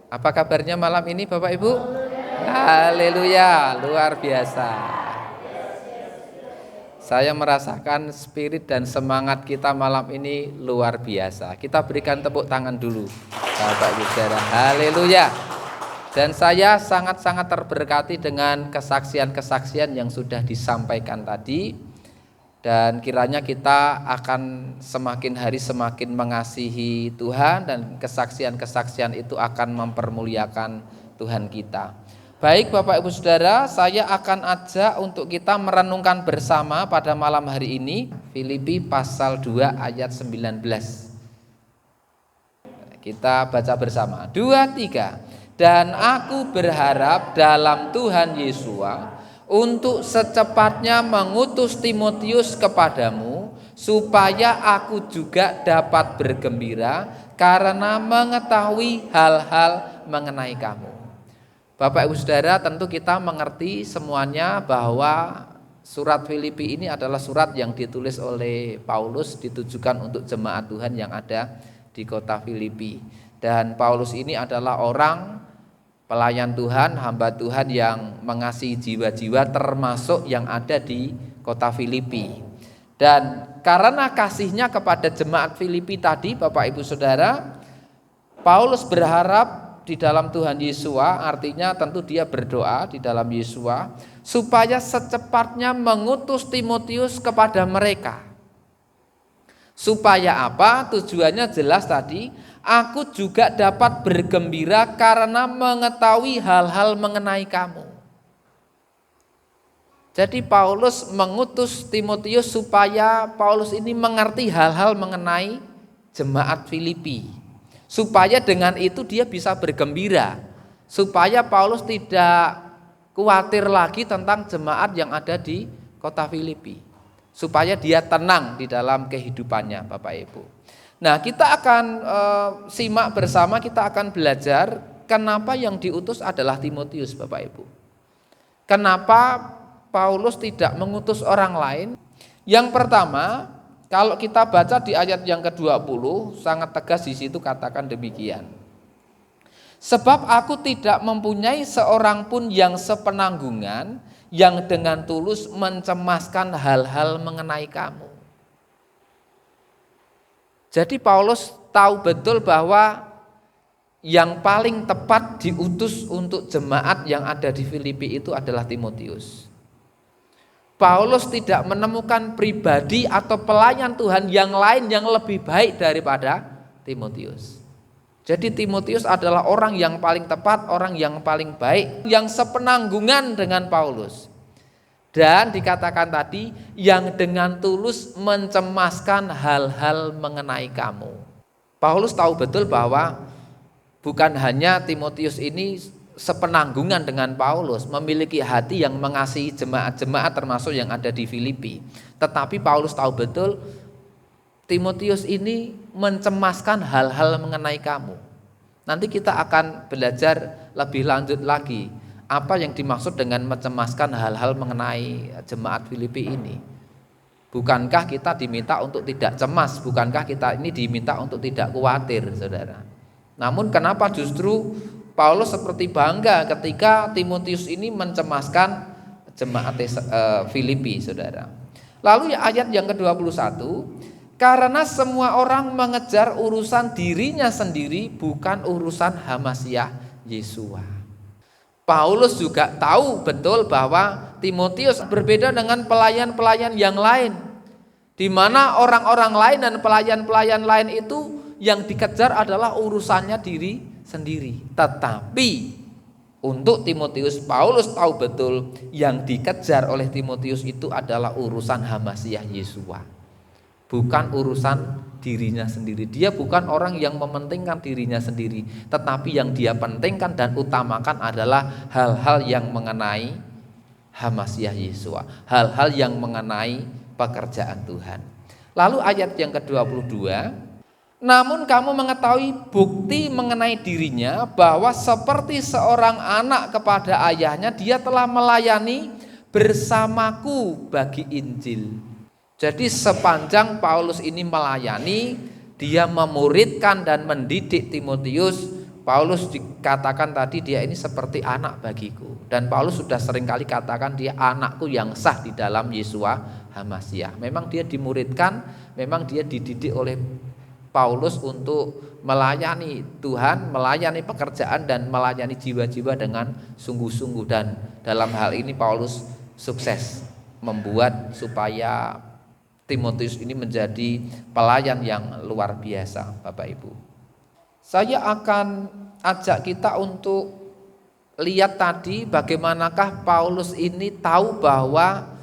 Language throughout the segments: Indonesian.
Apa kabarnya malam ini Bapak Ibu? Haleluya, luar biasa. Saya merasakan spirit dan semangat kita malam ini luar biasa. Kita berikan tepuk tangan dulu Bapak Ibu Saudara. Haleluya. Dan saya sangat-sangat terberkati dengan kesaksian-kesaksian yang sudah disampaikan tadi. Dan kiranya kita akan semakin hari semakin mengasihi Tuhan, dan kesaksian-kesaksian itu akan mempermuliakan Tuhan kita. Baik Bapak Ibu Saudara, saya akan ajak untuk kita merenungkan bersama pada malam hari ini Filipi pasal 2 ayat 19. Kita baca bersama. 2, 3. Dan aku berharap dalam Tuhan Yesus untuk secepatnya mengutus Timotius kepadamu, supaya aku juga dapat bergembira karena mengetahui hal-hal mengenai kamu. Bapak Ibu Saudara, tentu kita mengerti semuanya bahwa surat Filipi ini adalah surat yang ditulis oleh Paulus, ditujukan untuk jemaat Tuhan yang ada di kota Filipi. Dan Paulus ini adalah orang pelayan Tuhan, hamba Tuhan yang mengasihi jiwa-jiwa termasuk yang ada di kota Filipi. Dan karena kasihnya kepada jemaat Filipi tadi Bapak Ibu Saudara, Paulus berharap di dalam Tuhan Yesus, artinya tentu dia berdoa di dalam Yesus supaya secepatnya mengutus Timotius kepada mereka. Supaya apa? Tujuannya jelas tadi, aku juga dapat bergembira karena mengetahui hal-hal mengenai kamu. Jadi Paulus mengutus Timotius supaya Paulus ini mengerti hal-hal mengenai jemaat Filipi. Supaya dengan itu dia bisa bergembira. Supaya Paulus tidak khawatir lagi tentang jemaat yang ada di kota Filipi. Supaya dia tenang di dalam kehidupannya Bapak Ibu. Nah, kita akan simak bersama, kita akan belajar kenapa yang diutus adalah Timotius Bapak Ibu. Kenapa Paulus tidak mengutus orang lain? Yang pertama, kalau kita baca di ayat yang ke-20, sangat tegas di situ katakan demikian. Sebab aku tidak mempunyai seorang pun yang sepenanggungan, yang dengan tulus mencemaskan hal-hal mengenai kamu. Jadi Paulus tahu betul bahwa yang paling tepat diutus untuk jemaat yang ada di Filipi itu adalah Timotius. Paulus tidak menemukan pribadi atau pelayan Tuhan yang lain yang lebih baik daripada Timotius. Jadi Timotius adalah orang yang paling tepat, orang yang paling baik, yang sepenanggungan dengan Paulus. Dan dikatakan tadi, yang dengan tulus mencemaskan hal-hal mengenai kamu. Paulus tahu betul bahwa bukan hanya Timotius ini sepenanggungan dengan Paulus, memiliki hati yang mengasihi jemaat-jemaat termasuk yang ada di Filipi. Tetapi Paulus tahu betul Timotius ini mencemaskan hal-hal mengenai kamu. Nanti kita akan belajar lebih lanjut lagi apa yang dimaksud dengan mencemaskan hal-hal mengenai jemaat Filipi ini. Bukankah kita diminta untuk tidak cemas? Bukankah kita ini diminta untuk tidak khawatir, saudara? Namun kenapa justru Paulus seperti bangga ketika Timotius ini mencemaskan jemaat Filipi, saudara? Lalu ayat yang ke-21, karena semua orang mengejar urusan dirinya sendiri, bukan urusan Hamasiah Yesua. Paulus juga tahu betul bahwa Timotius berbeda dengan pelayan-pelayan yang lain, di mana orang-orang lain dan pelayan-pelayan lain itu yang dikejar adalah urusannya diri sendiri. Tetapi untuk Timotius, Paulus tahu betul yang dikejar oleh Timotius itu adalah urusan Hamasiah Yesua. Bukan urusan dirinya sendiri. Dia bukan orang yang mementingkan dirinya sendiri, tetapi yang dia pentingkan dan utamakan adalah hal-hal yang mengenai Hamasiah Yesua, hal-hal yang mengenai pekerjaan Tuhan. Lalu ayat yang ke-22, namun kamu mengetahui bukti mengenai dirinya bahwa seperti seorang anak kepada ayahnya, dia telah melayani bersamaku bagi Injil. Jadi sepanjang Paulus ini melayani, dia memuridkan dan mendidik Timotius Paulus dikatakan tadi dia ini seperti anak bagiku, dan Paulus sudah seringkali katakan dia anakku yang sah di dalam Yesua HaMasiah. Memang dia dimuridkan, memang dia dididik oleh Paulus untuk melayani Tuhan, melayani pekerjaan dan melayani jiwa-jiwa dengan sungguh-sungguh, dan dalam hal ini Paulus sukses membuat supaya Timotius ini menjadi pelayan yang luar biasa, Bapak Ibu. Saya akan ajak kita untuk lihat tadi bagaimanakah Paulus ini tahu bahwa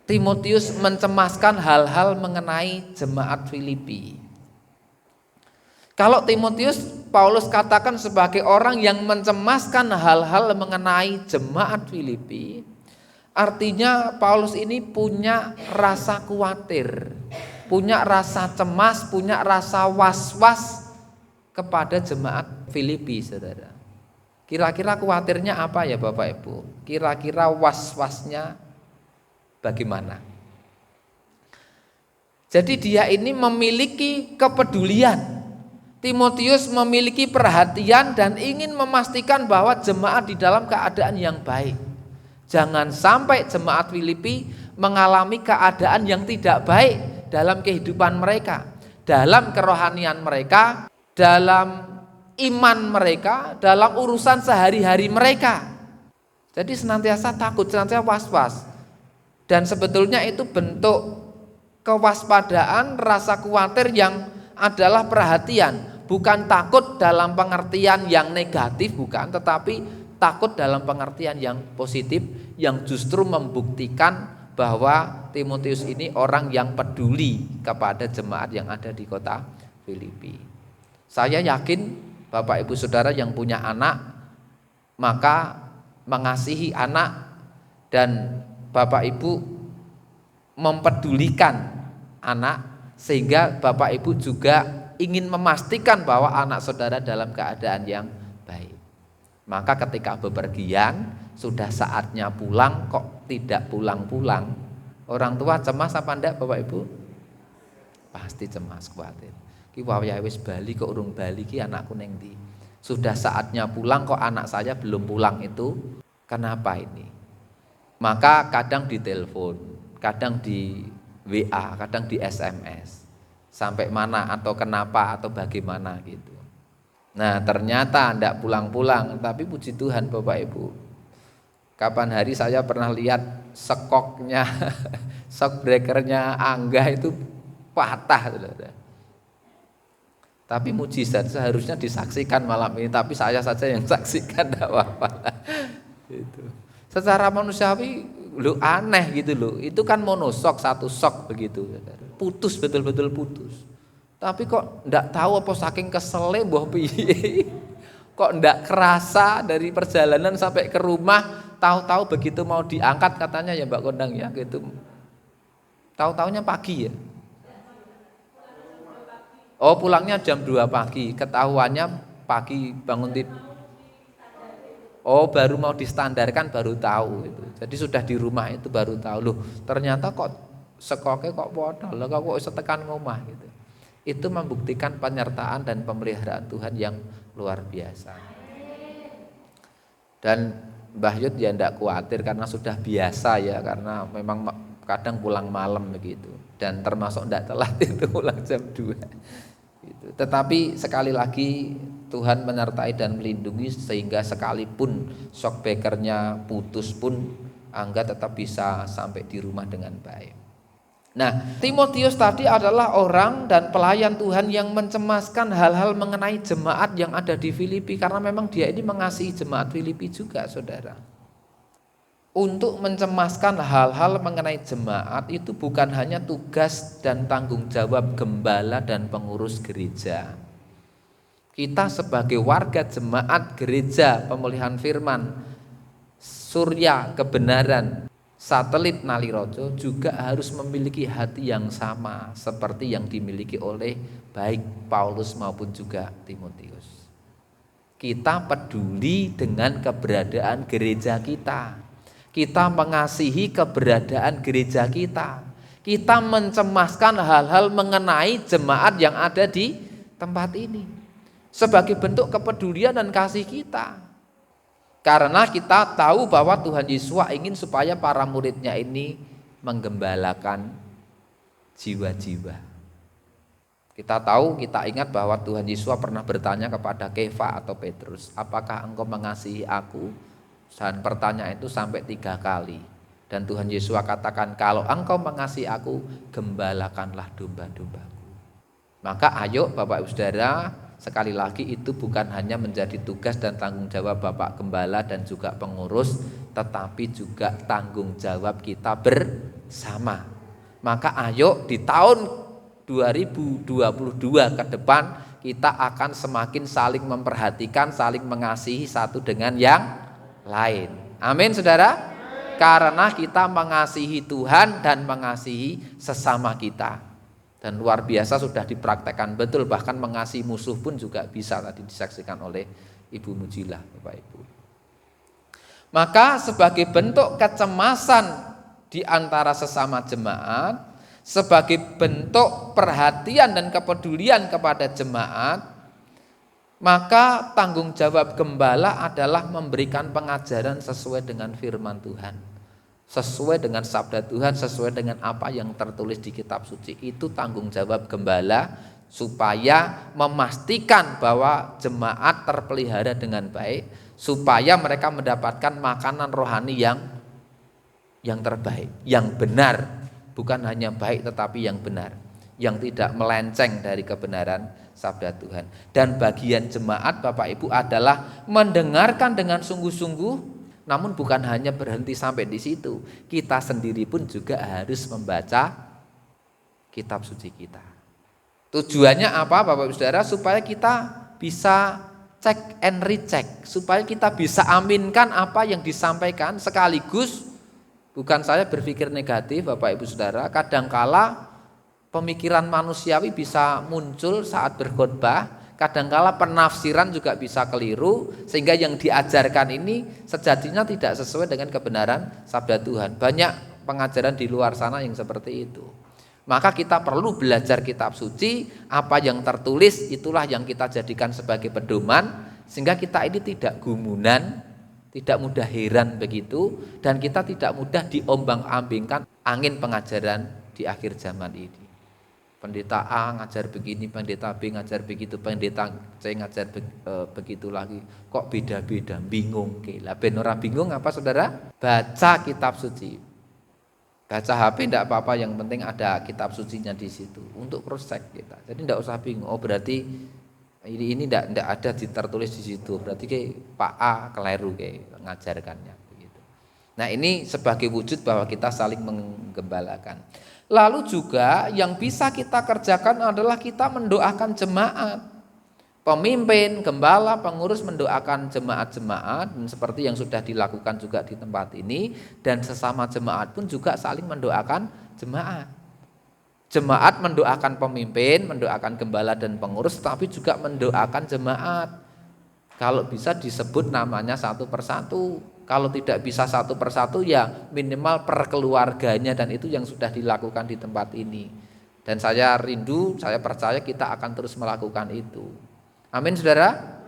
Timotius mencemaskan hal-hal mengenai jemaat Filipi. Kalau Timotius, Paulus katakan sebagai orang yang mencemaskan hal-hal mengenai jemaat Filipi, artinya Paulus ini punya rasa khawatir, punya rasa cemas, punya rasa was-was kepada jemaat Filipi, saudara. Kira-kira khawatirnya apa ya Bapak Ibu? Kira-kira was-wasnya bagaimana? Jadi dia ini memiliki kepedulian. Timotius memiliki perhatian dan ingin memastikan bahwa jemaat di dalam keadaan yang baik. Jangan sampai jemaat Filipi mengalami keadaan yang tidak baik dalam kehidupan mereka, dalam kerohanian mereka, dalam iman mereka, dalam urusan sehari-hari mereka. Jadi senantiasa takut, senantiasa was-was. Dan sebetulnya itu bentuk kewaspadaan, rasa khawatir yang adalah perhatian. Bukan takut dalam pengertian yang negatif, bukan, tetapi takut dalam pengertian yang positif, yang justru membuktikan bahwa Timotius ini orang yang peduli kepada jemaat yang ada di kota Filipi. Saya yakin Bapak Ibu Saudara yang punya anak, maka mengasihi anak, dan Bapak Ibu mempedulikan anak, sehingga Bapak Ibu juga ingin memastikan bahwa anak saudara dalam keadaan yang baik. Maka ketika bepergian, sudah saatnya pulang kok tidak pulang-pulang, orang tua cemas apa enggak Bapak Ibu? Pasti cemas, khawatir. Ki wayahe wis bali kok urung bali, ki anakku ning ndi? Sudah saatnya pulang kok anak saya belum pulang, itu kenapa ini? Maka kadang ditelepon, kadang di WA, kadang di SMS. Sampai mana atau kenapa atau bagaimana gitu. Nah, ternyata enggak pulang-pulang, tapi puji Tuhan Bapak Ibu. Kapan hari saya pernah lihat sekoknya, shock breakernya Angga itu patah, saudara. Tapi mujizat seharusnya disaksikan malam ini, tapi saya saja yang saksikan, tidak apa-apa. Gitu. Secara manusiawi lu aneh gitu loh. Itu kan monosok, satu sok begitu. Putus, betul-betul putus. Tapi kok ndak tahu apa saking kesele mbah piye. Kok ndak kerasa dari perjalanan sampai ke rumah, tahu-tahu begitu mau diangkat katanya ya Mbak Kondang ya gitu. Tahu-taunya pagi ya. Oh, pulangnya jam 2 pagi, ketahuannya pagi bangun tidur. Oh, baru mau distandarkan baru tahu itu. Jadi sudah di rumah itu baru tahu, loh ternyata kok sekoknya kok podol, kok setekan ngomah gitu. Itu membuktikan penyertaan dan pemeliharaan Tuhan yang luar biasa. Dan Mbah Yud ya enggak khawatir karena sudah biasa ya, karena memang kadang pulang malam begitu. Dan termasuk enggak telat itu pulang jam 2. Gitu. Tetapi sekali lagi Tuhan menyertai dan melindungi sehingga sekalipun shock breakernya putus pun Angga tetap bisa sampai di rumah dengan baik. Nah, Timotius tadi adalah orang dan pelayan Tuhan yang mencemaskan hal-hal mengenai jemaat yang ada di Filipi, karena memang dia ini mengasihi jemaat Filipi juga, saudara. Untuk mencemaskan hal-hal mengenai jemaat itu bukan hanya tugas dan tanggung jawab gembala dan pengurus gereja. Kita sebagai warga jemaat gereja pemulihan firman Surya Kebenaran Satelit Nalirojo juga harus memiliki hati yang sama seperti yang dimiliki oleh baik Paulus maupun juga Timotius. Kita peduli dengan keberadaan gereja kita. Kita mengasihi keberadaan gereja kita. Kita mencemaskan hal-hal mengenai jemaat yang ada di tempat ini. sebagai bentuk kepedulian dan kasih kita. Karena kita tahu bahwa Tuhan Yesus ingin supaya para muridnya ini menggembalakan jiwa-jiwa. Kita tahu, kita ingat bahwa Tuhan Yesus pernah bertanya kepada Kefa atau Petrus, apakah engkau mengasihi aku? Dan pertanyaan itu sampai 3 kali. Dan Tuhan Yesus katakan, kalau engkau mengasihi aku, gembalakanlah domba-dombaku. Maka ayo Bapak Ibu Saudara, sekali lagi itu bukan hanya menjadi tugas dan tanggung jawab Bapak Gembala dan juga pengurus, tetapi juga tanggung jawab kita bersama. Maka ayo di tahun 2022 ke depan kita akan semakin saling memperhatikan, saling mengasihi satu dengan yang lain. Amin saudara. Karena kita mengasihi Tuhan dan mengasihi sesama kita. Dan luar biasa sudah dipraktekkan betul, bahkan mengasihi musuh pun juga bisa tadi disaksikan oleh Ibu Mujilah, Bapak Ibu. Maka sebagai bentuk kecemasan di antara sesama jemaat, sebagai bentuk perhatian dan kepedulian kepada jemaat, maka tanggung jawab gembala adalah memberikan pengajaran sesuai dengan firman Tuhan, sesuai dengan sabda Tuhan, sesuai dengan apa yang tertulis di kitab suci. Itu tanggung jawab gembala supaya memastikan bahwa jemaat terpelihara dengan baik, supaya mereka mendapatkan makanan rohani yang terbaik, yang benar, bukan hanya baik tetapi yang benar, yang tidak melenceng dari kebenaran sabda Tuhan. Dan bagian jemaat Bapak Ibu adalah mendengarkan dengan sungguh-sungguh. Namun bukan hanya berhenti sampai di situ, kita sendiri pun juga harus membaca kitab suci kita. Tujuannya apa Bapak Ibu Saudara? Supaya kita bisa cek and recheck, supaya kita bisa aminkan apa yang disampaikan, sekaligus bukan saya berpikir negatif Bapak Ibu Saudara, kadangkala pemikiran manusiawi bisa muncul saat berkhotbah. Kadangkala penafsiran juga bisa keliru, sehingga yang diajarkan ini sejatinya tidak sesuai dengan kebenaran sabda Tuhan. Banyak pengajaran di luar sana yang seperti itu. Maka kita perlu belajar kitab suci, apa yang tertulis itulah yang kita jadikan sebagai pedoman, sehingga kita ini tidak gumunan, tidak mudah heran begitu, dan kita tidak mudah diombang-ambingkan angin pengajaran di akhir zaman ini. Pendeta A ngajar begini, pendeta B ngajar begitu, pendeta C ngajar begitu lagi. Kok beda-beda, bingung. Lah ben ora bingung apa saudara? Baca kitab suci. Baca HP enggak apa-apa, yang penting ada kitab sucinya di situ untuk cross check kita. Jadi enggak usah bingung. Oh berarti ini enggak ada tertulis di situ. Berarti kayak Pak A keliru kayak ngajarkannya begitu. Nah, ini sebagai wujud bahwa kita saling menggembalakan. Lalu juga yang bisa kita kerjakan adalah kita mendoakan jemaat. Pemimpin, gembala, pengurus mendoakan jemaat-jemaat, dan seperti yang sudah dilakukan juga di tempat ini, dan sesama jemaat pun juga saling mendoakan jemaat. Jemaat mendoakan pemimpin, mendoakan gembala dan pengurus, tapi juga mendoakan jemaat. Kalau bisa disebut namanya satu persatu. Kalau tidak bisa satu persatu ya minimal per keluarganya, dan itu yang sudah dilakukan di tempat ini. Dan saya rindu, saya percaya kita akan terus melakukan itu. Amin saudara.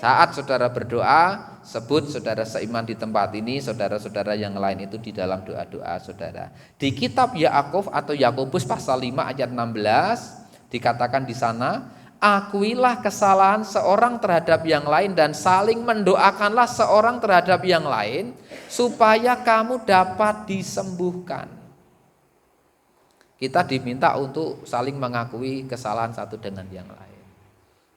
Saat saudara berdoa, sebut saudara seiman di tempat ini, saudara-saudara yang lain itu di dalam doa-doa saudara. Di kitab Yaakov atau Yakobus pasal 5 ayat 16 dikatakan di sana, akuilah kesalahan seorang terhadap yang lain dan saling mendoakanlah seorang terhadap yang lain supaya kamu dapat disembuhkan. Kita diminta untuk saling mengakui kesalahan satu dengan yang lain.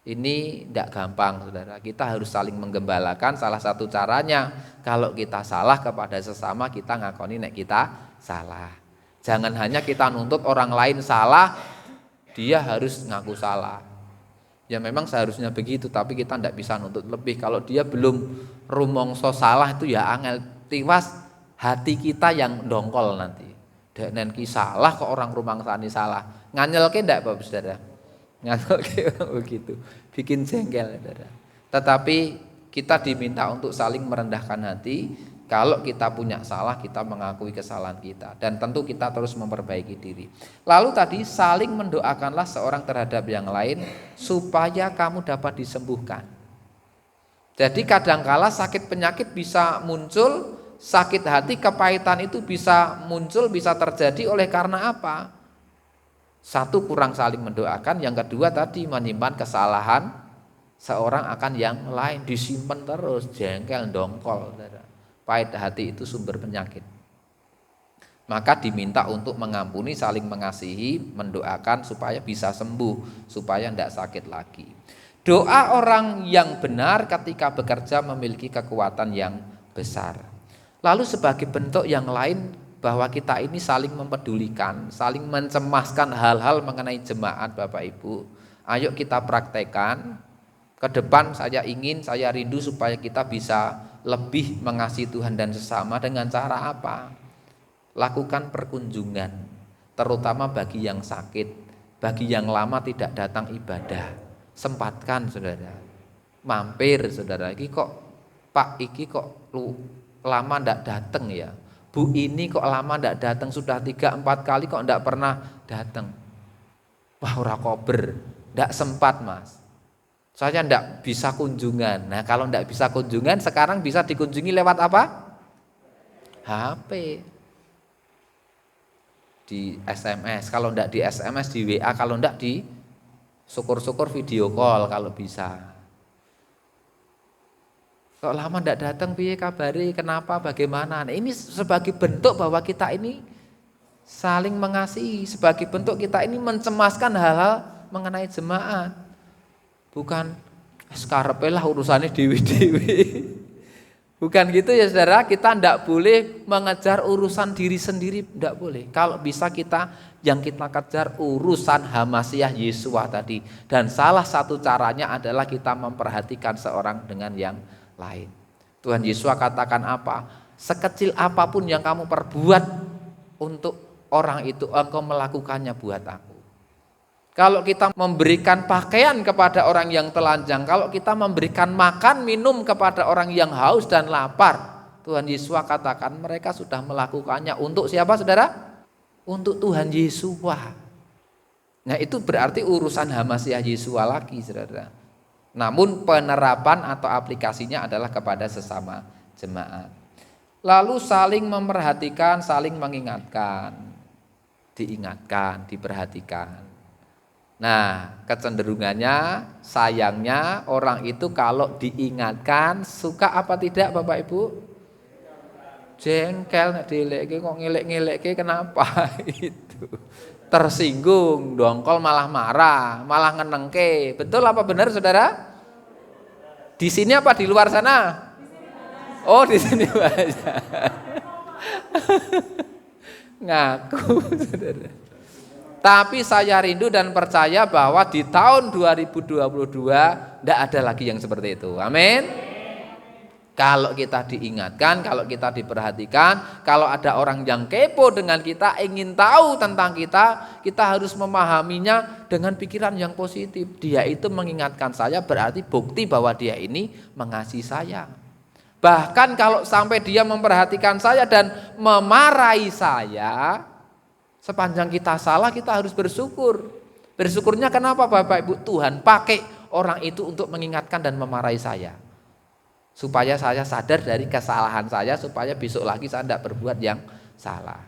Ini tidak gampang saudara, kita harus saling menggembalakan. Salah satu caranya kalau kita salah kepada sesama, kita ngakoni nek kita salah. Jangan hanya kita nuntut orang lain salah, dia harus ngaku salah. Ya memang seharusnya begitu, tapi kita tidak bisa nuntut lebih. Kalau dia belum rumongso salah itu ya angel, tiwas hati kita yang dongkol nanti. Dek nenki salah kok orang rumangsani salah. Nganyelke ndak Bapak Saudara? Nganyelke begitu. Bikin jengkel Saudara. Tetapi kita diminta untuk saling merendahkan hati Kalau kita punya salah, kita mengakui kesalahan kita. Dan tentu kita terus memperbaiki diri. Lalu tadi saling mendoakanlah seorang terhadap yang lain supaya kamu dapat disembuhkan. Jadi kadangkala sakit penyakit bisa muncul, sakit hati, kepahitan itu bisa muncul, bisa terjadi oleh karena apa? Satu, kurang saling mendoakan. Yang kedua tadi menyimpan kesalahan seorang akan yang lain, disimpan terus, jengkel, dongkol. Pahit hati itu sumber penyakit. Maka diminta untuk mengampuni, saling mengasihi, mendoakan supaya bisa sembuh, supaya tidak sakit lagi. Doa orang yang benar ketika bekerja memiliki kekuatan yang besar. Lalu sebagai bentuk yang lain bahwa kita ini saling mempedulikan, saling mencemaskan hal-hal mengenai jemaat Bapak Ibu. Ayo kita praktekkan. Ke depan saya rindu supaya kita bisa lebih mengasihi Tuhan dan sesama dengan cara apa? Lakukan perkunjungan, terutama bagi yang sakit, bagi yang lama tidak datang ibadah. Sempatkan saudara, mampir saudara. Iki kok Pak iki kok lama ndak datang ya, Bu ini kok lama ndak datang, sudah 3-4 kali kok ndak pernah datang. Wah ora kober, ndak sempat Mas, saya ndak bisa kunjungan. Nah kalau ndak bisa kunjungan, sekarang bisa dikunjungi lewat apa? HP, di SMS. Kalau ndak di SMS, di WA. Kalau ndak di syukur-syukur video call kalau bisa. Kok lama ndak datang, piye kabari, kenapa, bagaimana? Nah, ini sebagai bentuk bahwa kita ini saling mengasihi, sebagai bentuk kita ini mencemaskan hal-hal mengenai jemaat. Bukan sekarepe lah urusannya dewi-dewi. Bukan gitu ya saudara, kita tidak boleh mengejar urusan diri sendiri, tidak boleh. Kalau bisa yang kita kejar urusan Hamasiah Yesua tadi. Dan salah satu caranya adalah kita memperhatikan seorang dengan yang lain. Tuhan Yesus katakan apa? Sekecil apapun yang kamu perbuat untuk orang itu, engkau melakukannya buat aku. Kalau kita memberikan pakaian kepada orang yang telanjang, kalau kita memberikan makan minum kepada orang yang haus dan lapar, Tuhan Yesus katakan mereka sudah melakukannya untuk siapa saudara? Untuk Tuhan Yesus. Nah itu berarti urusan Hamasiah Yesus lagi saudara. Namun penerapan atau aplikasinya adalah kepada sesama jemaat. Lalu saling memperhatikan, saling mengingatkan, diingatkan, diperhatikan. Nah kecenderungannya sayangnya orang itu kalau diingatkan suka apa tidak Bapak Ibu? Jengkel, dileke kok ngelek-ngeleke kenapa itu? Tersinggung, dongkol, malah marah, malah ngenengke. Betul apa benar saudara? Di sini apa di luar sana? Oh di sini aja. Ngaku saudara. Tapi saya rindu dan percaya bahwa di tahun 2022 tidak ada lagi yang seperti itu. Amin. Kalau kita diingatkan, kalau kita diperhatikan, kalau ada orang yang kepo dengan kita, ingin tahu tentang kita, kita harus memahaminya dengan pikiran yang positif. Dia itu mengingatkan saya berarti bukti bahwa dia ini mengasihi saya. Bahkan kalau sampai dia memperhatikan saya dan memarahi saya, sepanjang kita salah kita harus bersyukur. Bersyukurnya kenapa Bapak Ibu? Tuhan pakai orang itu untuk mengingatkan dan memarahi saya. Supaya saya sadar dari kesalahan saya, supaya besok lagi saya tidak berbuat yang salah.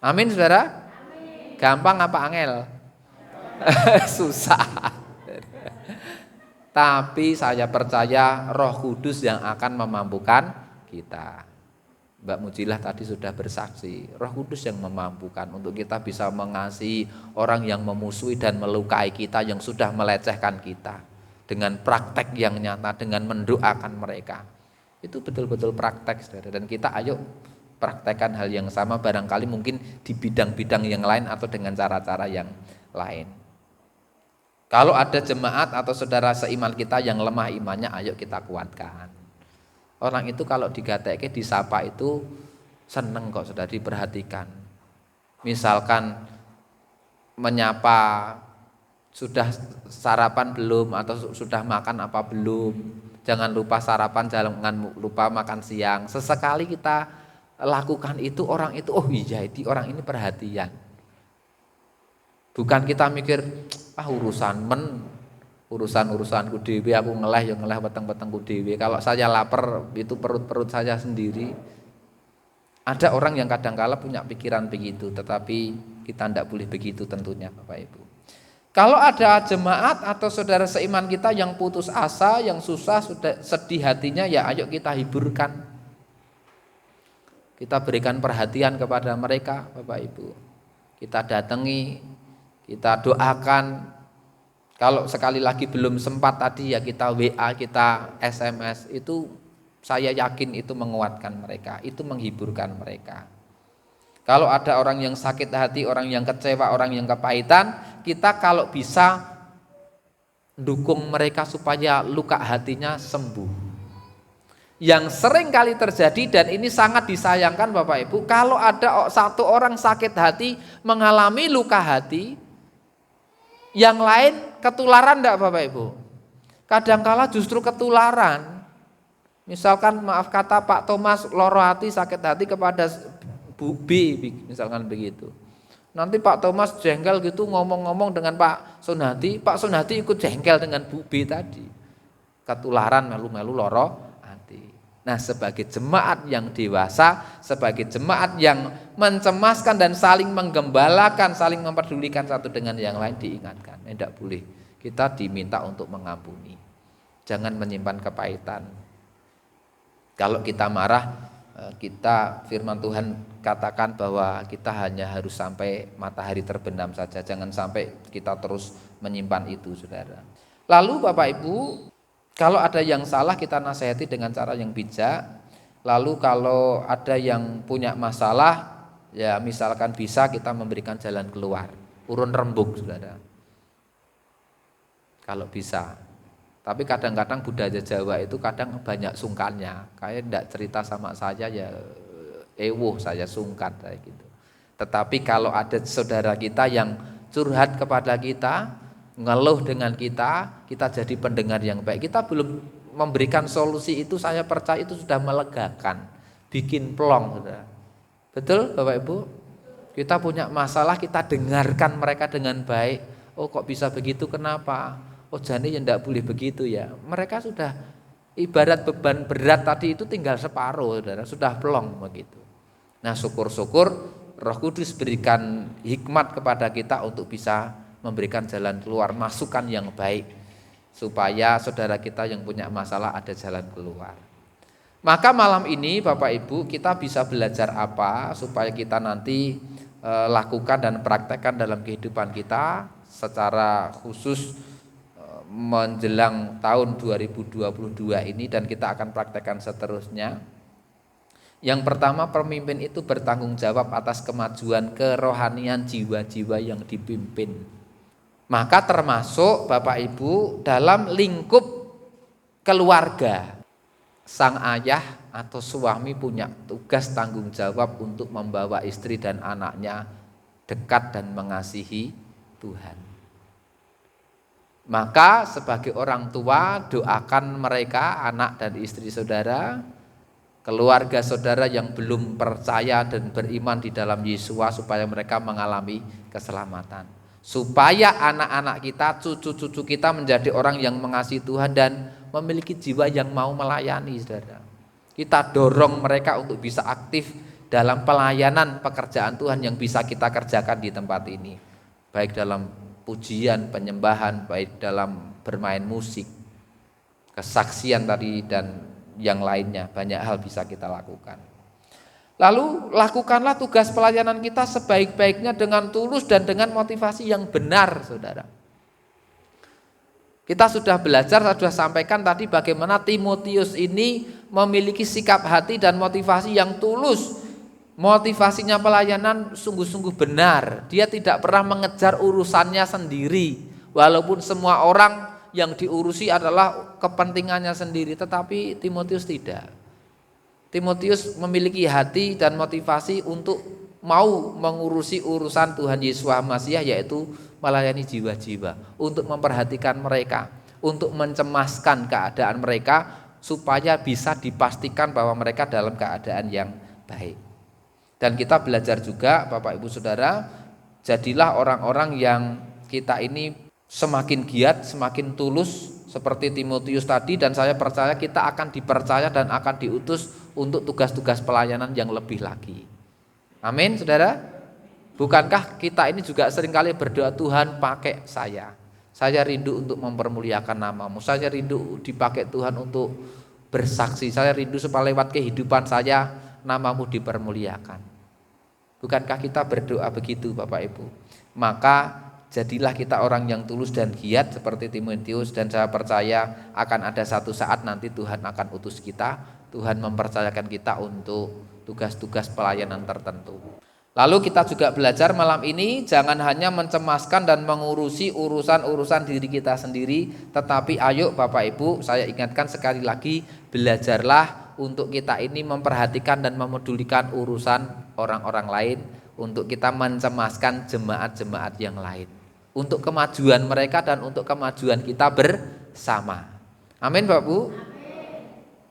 Amin saudara? Amin. Gampang apa angel? Susah. Tapi saya percaya Roh Kudus yang akan memampukan kita. Mbak Mujilah tadi sudah bersaksi, Roh Kudus yang memampukan untuk kita bisa mengasihi orang yang memusuhi dan melukai kita, yang sudah melecehkan kita, dengan praktek yang nyata, dengan mendoakan mereka. Itu betul-betul praktek saudara. Dan kita ayo praktekkan hal yang sama, barangkali mungkin di bidang-bidang yang lain atau dengan cara-cara yang lain. Kalau ada jemaat atau saudara seiman kita yang lemah imannya, ayo kita kuatkan. Orang itu kalau digatekke, disapa itu seneng kok sudah diperhatikan. Misalkan menyapa, sudah sarapan belum atau sudah makan apa belum, Jangan lupa sarapan, jangan lupa makan siang. Sesekali kita lakukan itu, orang itu, oh iya itu orang ini perhatian. Bukan kita mikir, urusanku dewe, aku ngeleh peteng-petengku dewe. Kalau saya lapar itu perut saya sendiri. Ada orang yang kadang-kala punya pikiran begitu, tetapi kita tidak boleh begitu tentunya Bapak Ibu. Kalau ada jemaat atau saudara seiman kita yang putus asa, yang susah, sudah sedih hatinya, ya ayo kita hiburkan. Kita berikan perhatian kepada mereka Bapak Ibu. Kita datangi, kita doakan. Kalau sekali lagi belum sempat tadi ya kita WA, kita SMS, itu saya yakin itu menguatkan mereka, itu menghiburkan mereka. Kalau ada orang yang sakit hati, orang yang kecewa, orang yang kepahitan, kita kalau bisa dukung mereka supaya luka hatinya sembuh. Yang sering kali terjadi dan ini sangat disayangkan Bapak Ibu, kalau ada satu orang sakit hati mengalami luka hati, yang lain ketularan enggak Bapak Ibu? Kadangkala justru ketularan. Misalkan maaf kata Pak Thomas loro hati, sakit hati kepada Bu B, misalkan begitu. Nanti Pak Thomas jengkel gitu ngomong-ngomong dengan Pak Sunhati ikut jengkel dengan Bu B tadi. Ketularan melu-melu loro hati. Nah, sebagai jemaat yang dewasa, sebagai jemaat yang mencemaskan dan saling menggembalakan, saling memperdulikan satu dengan yang lain, diingatkan, tidak boleh. Kita diminta untuk mengampuni. Jangan menyimpan kepahitan. Kalau kita marah, kita firman Tuhan katakan bahwa kita hanya harus sampai matahari terbenam saja. Jangan sampai kita terus menyimpan itu, saudara. Lalu Bapak Ibu, kalau ada yang salah kita nasihati dengan cara yang bijak. Lalu kalau ada yang punya masalah, ya misalkan bisa kita memberikan jalan keluar. Urun rembug, saudara. Kalau bisa. Tapi kadang-kadang budaya Jawa itu kadang banyak sungkannya. Kayak tidak cerita sama saya ya saya sungkan kayak gitu. Tetapi kalau ada saudara kita yang curhat kepada kita, ngeluh dengan kita jadi pendengar yang baik. Kita belum memberikan solusi itu, saya percaya itu sudah melegakan, bikin plong, saudara. Betul Bapak Ibu? Kita punya masalah, kita dengarkan mereka dengan baik. Oh kok bisa begitu, kenapa? Oh jadi ya tidak boleh begitu ya. Mereka sudah ibarat beban berat tadi itu tinggal separuh, saudara, sudah plong begitu. Nah syukur-syukur Roh Kudus berikan hikmat kepada kita untuk bisa memberikan jalan keluar, masukan yang baik, supaya saudara kita yang punya masalah ada jalan keluar. Maka malam ini Bapak Ibu kita bisa belajar apa supaya kita nanti lakukan dan praktekkan dalam kehidupan kita secara khusus menjelang tahun 2022 ini, dan kita akan praktekkan seterusnya. Yang pertama, pemimpin itu bertanggung jawab atas kemajuan kerohanian jiwa-jiwa yang dipimpin. Maka termasuk Bapak Ibu dalam lingkup keluarga, sang ayah atau suami punya tugas tanggung jawab untuk membawa istri dan anaknya dekat dan mengasihi Tuhan. Maka sebagai orang tua doakan mereka, anak dan istri saudara, keluarga saudara yang belum percaya dan beriman di dalam Yesus, supaya mereka mengalami keselamatan. Supaya anak-anak kita, cucu-cucu kita menjadi orang yang mengasihi Tuhan dan memiliki jiwa yang mau melayani, saudara. Kita dorong mereka untuk bisa aktif dalam pelayanan pekerjaan Tuhan yang bisa kita kerjakan di tempat ini. Baik dalam pujian, penyembahan, baik dalam bermain musik, kesaksian tadi dan yang lainnya, banyak hal bisa kita lakukan. Lalu lakukanlah tugas pelayanan kita sebaik-baiknya dengan tulus dan dengan motivasi yang benar, saudara. Kita sudah belajar, saya sudah sampaikan tadi bagaimana Timotius ini memiliki sikap hati dan motivasi yang tulus. Motivasinya pelayanan sungguh-sungguh benar. Dia tidak pernah mengejar urusannya sendiri, walaupun semua orang yang diurusi adalah kepentingannya sendiri, tetapi Timotius tidak. Timotius memiliki hati dan motivasi untuk mau mengurusi urusan Tuhan Yesus Masiah, yaitu melayani jiwa-jiwa, untuk memperhatikan mereka, untuk mencemaskan keadaan mereka supaya bisa dipastikan bahwa mereka dalam keadaan yang baik. Dan kita belajar juga Bapak Ibu Saudara, jadilah orang-orang yang kita ini semakin giat, semakin tulus seperti Timotius tadi, dan saya percaya kita akan dipercaya dan akan diutus untuk tugas-tugas pelayanan yang lebih lagi. Amin Saudara. Bukankah kita ini juga seringkali berdoa, Tuhan pakai saya rindu untuk mempermuliakan namamu, saya rindu dipakai Tuhan untuk bersaksi, saya rindu supaya lewat kehidupan saya namamu dipermuliakan. Bukankah kita berdoa begitu Bapak Ibu? Maka jadilah kita orang yang tulus dan giat seperti Timotius, dan saya percaya akan ada satu saat nanti Tuhan akan utus kita, Tuhan mempercayakan kita untuk tugas-tugas pelayanan tertentu. Lalu kita juga belajar malam ini jangan hanya mencemaskan dan mengurusi urusan-urusan diri kita sendiri, tetapi ayo Bapak Ibu, saya ingatkan sekali lagi, belajarlah untuk kita ini memperhatikan dan memedulikan urusan orang-orang lain, untuk kita mencemaskan jemaat-jemaat yang lain, untuk kemajuan mereka dan untuk kemajuan kita bersama. Amin Bapak Bu.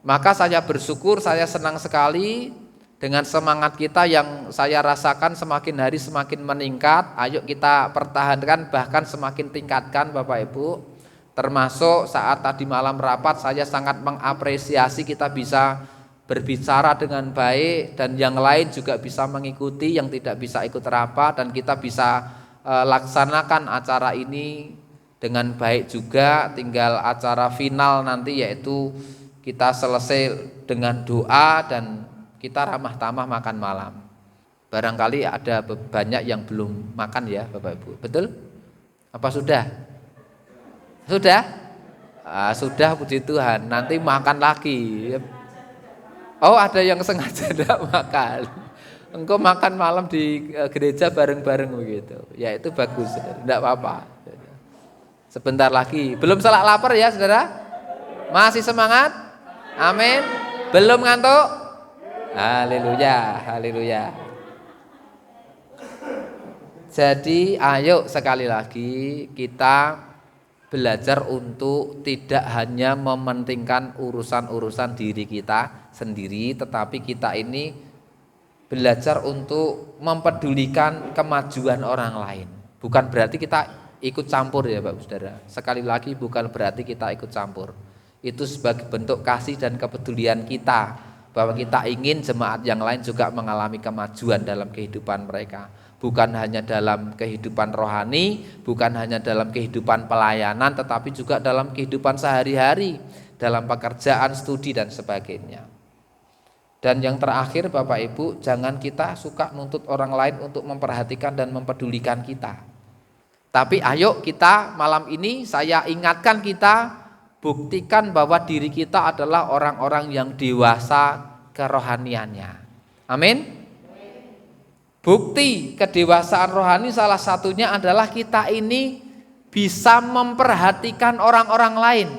Maka saya bersyukur, saya senang sekali dengan semangat kita yang saya rasakan semakin hari semakin meningkat. Ayo kita pertahankan, bahkan semakin tingkatkan Bapak Ibu. Termasuk saat tadi malam rapat, saya sangat mengapresiasi kita bisa berbicara dengan baik, dan yang lain juga bisa mengikuti yang tidak bisa ikut rapat, dan kita bisa laksanakan acara ini dengan baik juga. Tinggal acara final nanti, yaitu kita selesai dengan doa dan kita ramah tamah makan malam. Barangkali ada banyak yang belum makan ya Bapak Ibu, betul? Apa sudah? Sudah? Sudah, puji Tuhan. Nanti makan lagi. Oh, ada yang sengaja tidak makan. Engkau makan malam di gereja bareng-bareng begitu. Ya itu bagus, tidak apa-apa. Sebentar lagi. Belum selak lapar ya saudara? Masih semangat? Amin. Belum ngantuk? Haleluya, haleluya. Jadi ayo sekali lagi kita belajar untuk tidak hanya mementingkan urusan-urusan diri kita sendiri, tetapi kita ini belajar untuk mempedulikan kemajuan orang lain. Bukan berarti kita ikut campur ya Bapak Saudara. Sekali lagi bukan berarti kita ikut campur. Itu sebagai bentuk kasih dan kepedulian kita, bahwa kita ingin jemaat yang lain juga mengalami kemajuan dalam kehidupan mereka. Bukan hanya dalam kehidupan rohani, bukan hanya dalam kehidupan pelayanan, tetapi juga dalam kehidupan sehari-hari, dalam pekerjaan, studi dan sebagainya. Dan yang terakhir Bapak Ibu, jangan kita suka nuntut orang lain untuk memperhatikan dan mempedulikan kita. Tapi ayo kita malam ini saya ingatkan kita, buktikan bahwa diri kita adalah orang-orang yang dewasa kerohaniannya. Amin. Bukti kedewasaan rohani salah satunya adalah kita ini bisa memperhatikan orang-orang lain.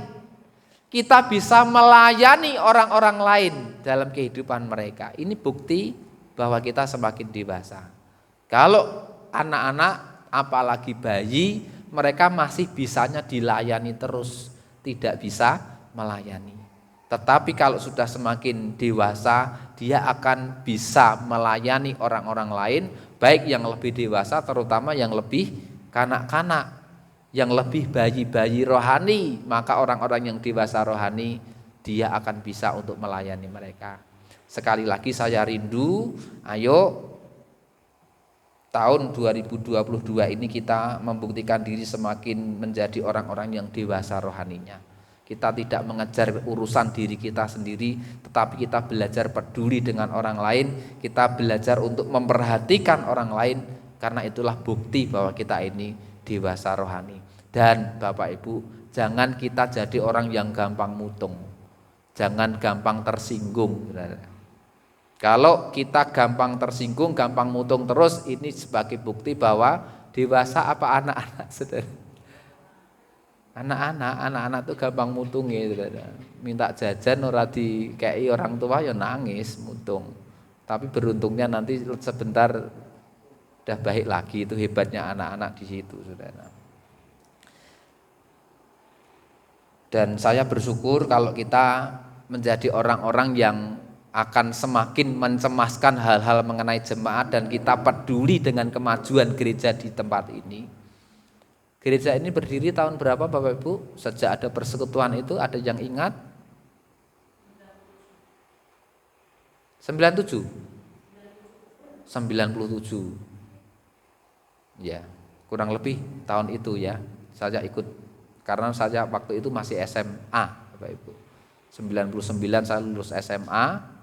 Kita bisa melayani orang-orang lain dalam kehidupan mereka. Ini bukti bahwa kita semakin dewasa. Kalau anak-anak apalagi bayi, mereka masih bisanya dilayani terus, tidak bisa melayani. Tetapi kalau sudah semakin dewasa, dia akan bisa melayani orang-orang lain, baik yang lebih dewasa, terutama yang lebih kanak-kanak, yang lebih bayi-bayi rohani. Maka orang-orang yang dewasa rohani, dia akan bisa untuk melayani mereka. Sekali lagi saya rindu, ayo tahun 2022 ini kita membuktikan diri semakin menjadi orang-orang yang dewasa rohaninya. Kita tidak mengejar urusan diri kita sendiri, tetapi kita belajar peduli dengan orang lain, kita belajar untuk memperhatikan orang lain, karena itulah bukti bahwa kita ini dewasa rohani. Dan Bapak Ibu, jangan kita jadi orang yang gampang mutung, jangan gampang tersinggung. Kalau kita gampang tersinggung, gampang mutung terus, ini sebagai bukti bahwa dewasa apa anak-anak, saudara? Anak-anak tuh gampang mutung ya, saudara. Minta jajan ora dikei orang tua ya nangis, mutung. Tapi beruntungnya nanti sebentar udah baik lagi. Itu hebatnya anak-anak di situ, saudara. Dan saya bersyukur kalau kita menjadi orang-orang yang akan semakin mencemaskan hal-hal mengenai jemaat dan kita peduli dengan kemajuan gereja di tempat ini. Gereja ini berdiri tahun berapa Bapak Ibu? Sejak ada persekutuan itu, ada yang ingat? 97? 97. Ya, kurang lebih tahun itu ya. Saya ikut karena saya waktu itu masih SMA Bapak Ibu. 99 saya lulus SMA.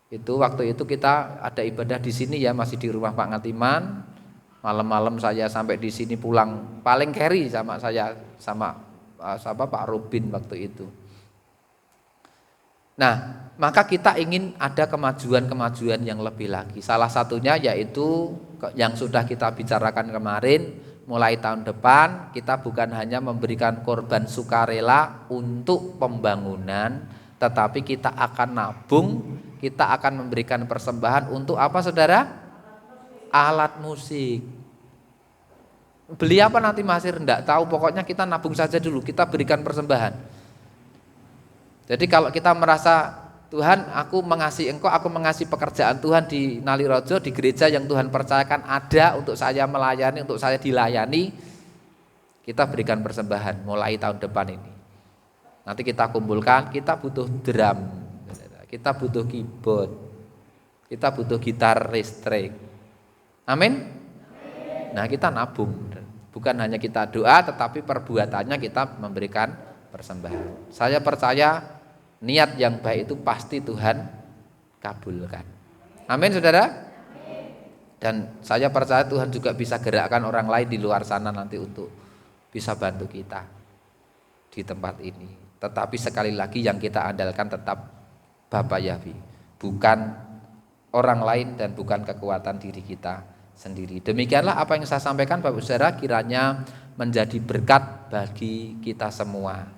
Itu waktu itu kita ada ibadah di sini ya, masih di rumah Pak Ngatiman. Malam-malam saya sampai di sini pulang paling carry sama saya sama Pak Robin waktu itu. Nah, maka kita ingin ada kemajuan-kemajuan yang lebih lagi. Salah satunya yaitu yang sudah kita bicarakan kemarin, mulai tahun depan kita bukan hanya memberikan korban sukarela untuk pembangunan, tetapi kita akan nabung, kita akan memberikan persembahan untuk apa saudara? Alat musik. Beli apa nanti masih enggak tahu, pokoknya kita nabung saja dulu, kita berikan persembahan. Jadi kalau kita merasa Tuhan, aku mengasihi Engkau, aku mengasihi pekerjaan Tuhan di Nalirojo, di gereja yang Tuhan percayakan ada untuk saya melayani, untuk saya dilayani, kita berikan persembahan mulai tahun depan ini. Nanti kita kumpulkan, kita butuh drum, kita butuh keyboard, kita butuh gitar listrik. Amin. Nah, kita nabung, bukan hanya kita doa, tetapi perbuatannya kita memberikan persembahan. Saya percaya niat yang baik itu pasti Tuhan kabulkan. Amin saudara. Dan saya percaya Tuhan juga bisa gerakkan orang lain di luar sana nanti untuk bisa bantu kita di tempat ini. Tetapi sekali lagi yang kita andalkan tetap Bapa Yahweh, bukan orang lain dan bukan kekuatan diri kita sendiri. Demikianlah apa yang saya sampaikan Bapak Saudara, kiranya menjadi berkat bagi kita semua.